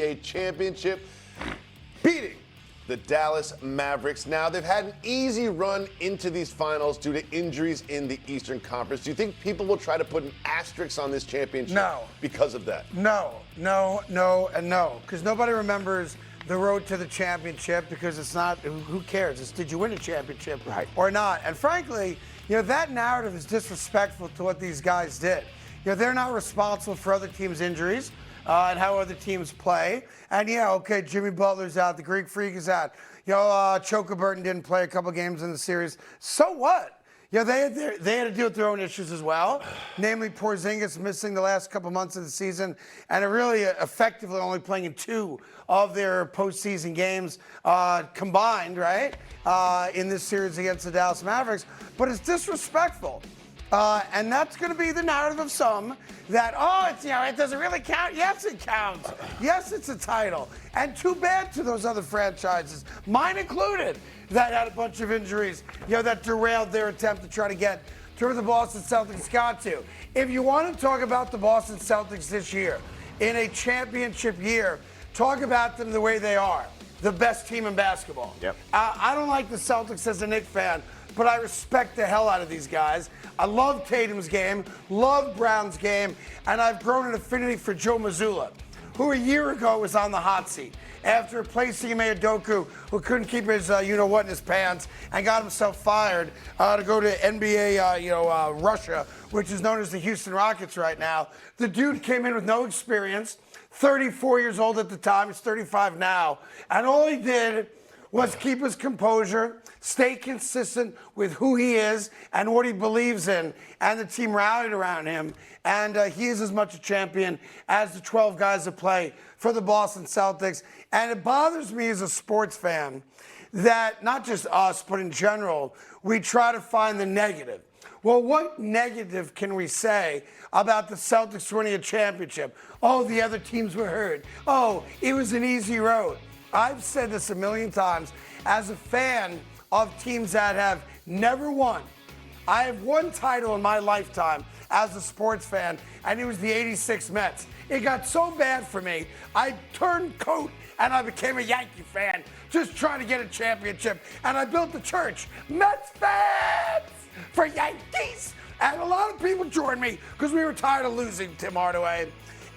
a championship, beating the Dallas Mavericks. Now, they've had an easy run into these finals due to injuries in the Eastern Conference. Do you think people will try to put an asterisk on this championship because of that? No, and no. Because nobody remembers the road to the championship because it's not, who cares? It's did you win a championship or not? And frankly, that narrative is disrespectful to what these guys did. They're not responsible for other teams' injuries and how other teams play. And okay, Jimmy Butler's out, the Greek Freak is out. Choka Burton didn't play a couple games in the series. So what? They had to deal with their own issues as well, namely Porzingis missing the last couple months of the season and really effectively only playing in 2 of their postseason games combined, right, in this series against the Dallas Mavericks. But it's disrespectful. And that's going to be the narrative of some that, it doesn't really count. Yes, it counts. Yes, it's a title. And too bad to those other franchises, mine included, that had a bunch of injuries, that derailed their attempt to try to get to where the Boston Celtics got to. If you want to talk about the Boston Celtics this year, in a championship year, talk about them the way they are, the best team in basketball. Yep. I don't like the Celtics as a Knicks fan, but I respect the hell out of these guys. I love Tatum's game, love Brown's game, and I've grown an affinity for Joe Mazzulla, who a year ago was on the hot seat after replacing Ime Udoka, who couldn't keep his you-know-what in his pants, and got himself fired to go to NBA, Russia, which is known as the Houston Rockets right now. The dude came in with no experience, 34 years old at the time, he's 35 now, and all he did was keep his composure, stay consistent with who he is and what he believes in, and the team rallied around him. And he is as much a champion as the 12 guys that play for the Boston Celtics. And it bothers me as a sports fan that not just us, but in general, we try to find the negative. Well, what negative can we say about the Celtics winning a championship? Oh, the other teams were hurt. Oh, it was an easy road. I've said this a million times. As a fan of teams that have never won, I have one title in my lifetime as a sports fan, and it was the '86 Mets. It got so bad for me, I turned coat and I became a Yankee fan, just trying to get a championship. And I built the church, Mets fans for Yankees. And a lot of people joined me because we were tired of losing, Tim Hardaway.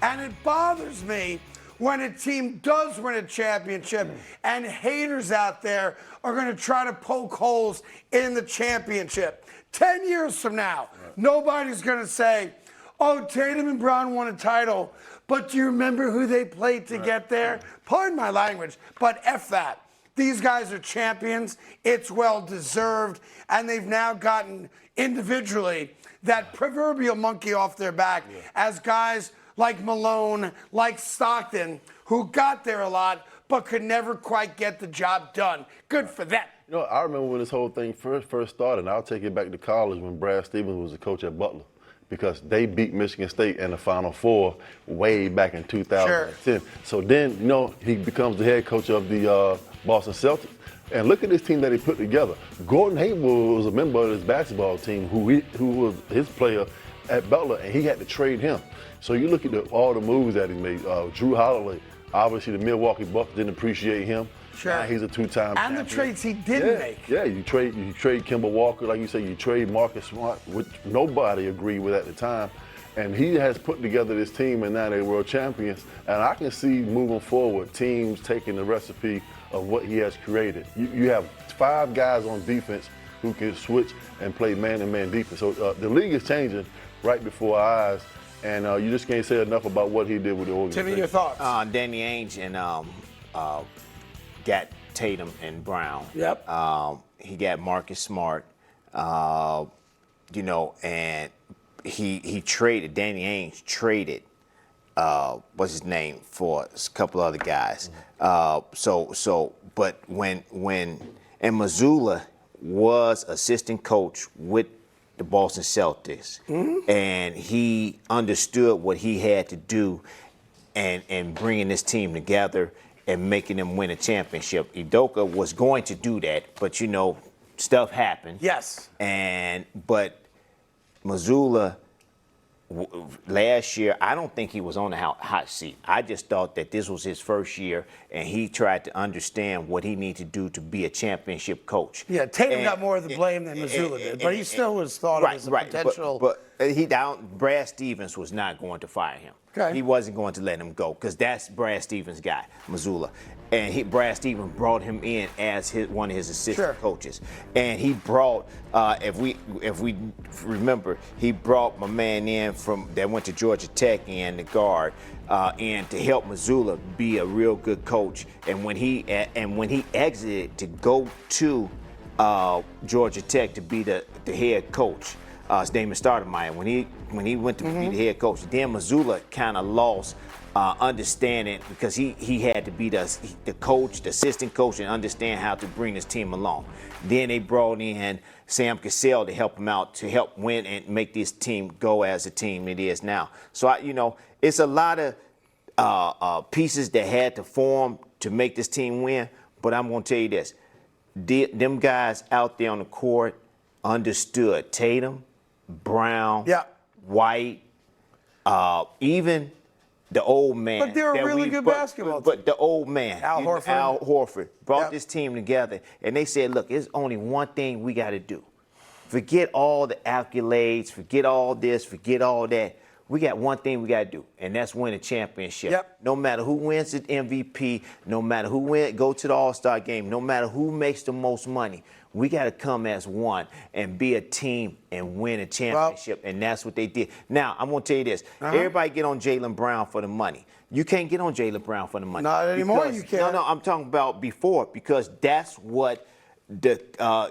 And it bothers me when a team does win a championship and haters out there are going to try to poke holes in the championship. 10 years from now, nobody's going to say, oh, Tatum and Brown won a title, but do you remember who they played to get there? Pardon my language, but F that. These guys are champions. It's well-deserved, and they've now gotten individually that proverbial monkey off their back as guys like Malone, like Stockton, who got there a lot but could never quite get the job done. Good for them. I remember when this whole thing first started, and I'll take it back to college when Brad Stevens was the coach at Butler, because they beat Michigan State in the Final Four way back in 2010. Sure. So then, he becomes the head coach of the Boston Celtics. And look at this team that he put together. Gordon Hayward was a member of his basketball team who was his player at Butler, and he had to trade him. So you look at all the moves that he made. Drew Holiday, obviously the Milwaukee Bucks didn't appreciate him. Sure. He's a two-time champion. And the trades he didn't make. Yeah, you trade Kemba Walker, like you say, you trade Marcus Smart, which nobody agreed with at the time. And he has put together this team, and now they're world champions. And I can see moving forward, teams taking the recipe of what he has created. You have 5 guys on defense who can switch and play man-to-man defense. So the league is changing right before our eyes. And you just can't say enough about what he did with the organization. Timmy, your thoughts? Danny Ainge and got Tatum and Brown. Yep. He got Marcus Smart, and he traded, Danny Ainge traded, what's his name, for a couple other guys. But when Mazzulla was assistant coach with the Boston Celtics, and he understood what he had to do and bringing this team together and making them win a championship. Udoka was going to do that, but stuff happened. Yes. But Mazzulla last year, I don't think he was on the hot seat. I just thought that this was his first year, and he tried to understand what he needed to do to be a championship coach. Yeah, Tatum got more of the blame than Mazzulla did, but he still was thought of as a potential. But Brad Stevens was not going to fire him. Okay. He wasn't going to let him go because that's Brad Stevens' guy, Mazzulla. And Brad Stevens brought him in as one of his assistant coaches. And he brought, if we remember, he brought my man in that went to Georgia Tech and the guard, and to help Mazzulla be a real good coach. And when he exited to go to Georgia Tech to be the head coach, his name is Stoudemire. When he went to be the head coach, then Mazzulla kind of lost understanding because he had to be the coach, the assistant coach, and understand how to bring his team along. Then they brought in Sam Cassell to help him out, to help win and make this team go as a team it is now. So it's a lot of pieces that had to form to make this team win. But I'm gonna tell you this: them guys out there on the court understood Tatum, Brown, White, even the old man. But they're a really good basketball team. But the old man, Al Horford, brought this team together, and they said, look, there's only one thing we got to do. Forget all the accolades, forget all this, forget all that. We got one thing we got to do, and that's win a championship. No matter who wins the MVP, no matter who go to the All-Star game, no matter who makes the most money, we got to come as one and be a team and win a championship, and that's what they did. Now, I'm going to tell you this. Everybody get on Jaylen Brown for the money. You can't get on Jaylen Brown for the money. Not anymore, you can't. No, I'm talking about before, because that's what the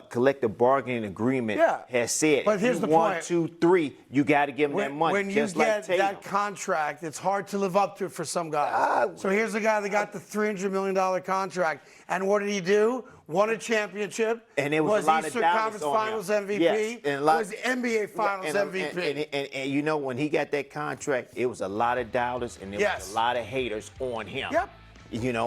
collective bargaining agreement has said. But here's the point. 1, 2, 3, you got to give them that money. When you get that contract, it's hard to live up to it for some guys. So here's a guy that got the $300 million contract. And what did he do? Won a championship. And it was a lot Eastern of Conference Finals MVP. Yes, and was NBA Finals MVP. And when he got that contract, it was a lot of doubters and there was a lot of haters on him.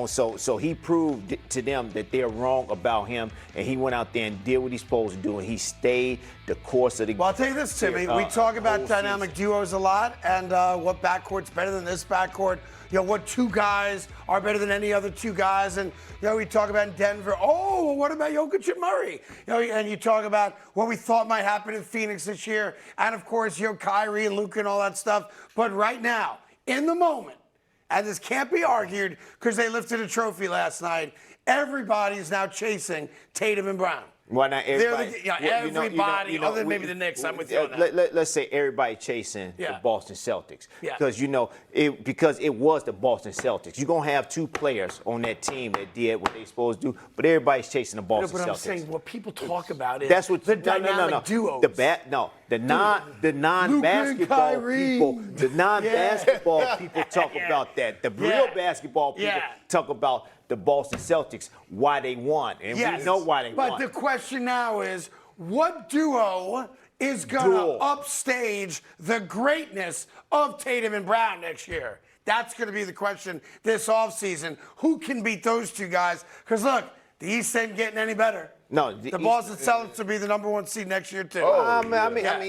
So he proved to them that they're wrong about him, and he went out there and did what he's supposed to do, and he stayed the course of the game. Well, I'll tell you this, Timmy. We talk about dynamic duos a lot, and what backcourt's better than this backcourt. What two guys are better than any other two guys, and we talk about in Denver. Oh, well, what about Jokic and Murray? And you talk about what we thought might happen in Phoenix this year, and of course, Kyrie and Luka and all that stuff. But right now, in the moment, and this can't be argued because they lifted a trophy last night, everybody is now chasing Tatum and Brown. Why not everybody? Everybody, other than maybe the Knicks. I'm with you on that. Let's say everybody chasing the Boston Celtics. Because it was the Boston Celtics. You're going to have two players on that team that did what they supposed to do, but everybody's chasing the Boston Celtics. But I'm saying what people talk about is the dynamic duos. The non-basketball people. The non-basketball people talk about that. The real basketball people talk about the Boston Celtics, why they won. And we know why they won. But the question now is, what duo is going to upstage the greatness of Tatum and Brown next year? That's going to be the question this offseason. Who can beat those two guys? Because, look, the East ain't getting any better. No, the Boston Celtics will be the #1 seed next year, too. I'm going to tell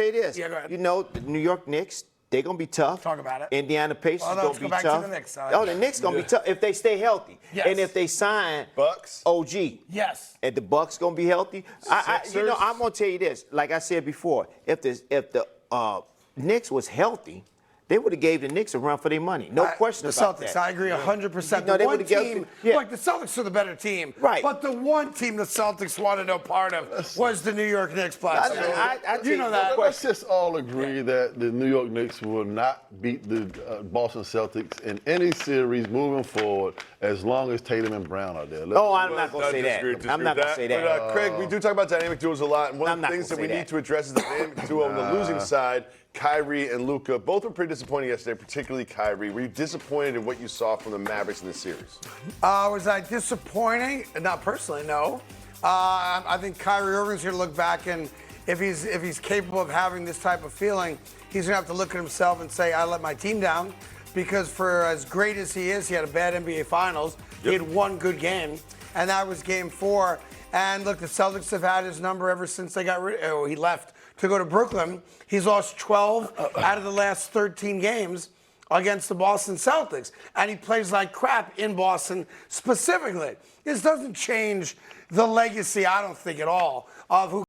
you this. Yeah, go ahead. The New York Knicks, they're going to be tough. Talk about it. Indiana Pacers going to be tough. To the Knicks. The Knicks going to be tough if they stay healthy. Yes. And if they sign Bucks. OG. Yes. And the Bucks going to be healthy. I'm going to tell you this. Like I said before, if the Knicks was healthy, they would have gave the Knicks a run for their money. No question about that. The Celtics, I agree 100%. No, the one team, like the Celtics are the better team. Right. But the one team the Celtics wanted no part of was the New York Knicks last year. You know that. Let's just all agree that the New York Knicks will not beat the Boston Celtics in any series moving forward as long as Tatum and Brown are there. I'm not going to say that. I'm not going to say that. But, Craig, we do talk about dynamic duos a lot, and one of the things that we need to address is the dynamic duo on the losing side. Kyrie and Luka, both were pretty disappointing yesterday, particularly Kyrie. Were you disappointed in what you saw from the Mavericks in this series? Was I disappointing? Not personally, no. I think Kyrie Irving's going to look back, and if he's capable of having this type of feeling, he's going to have to look at himself and say, I let my team down, because for as great as he is, he had a bad NBA Finals. He had one good game, and that was Game 4. And look, the Celtics have had his number ever since he left to go to Brooklyn. He's lost 12 out of the last 13 games against the Boston Celtics, and he plays like crap in Boston specifically. This doesn't change the legacy, I don't think, at all, of who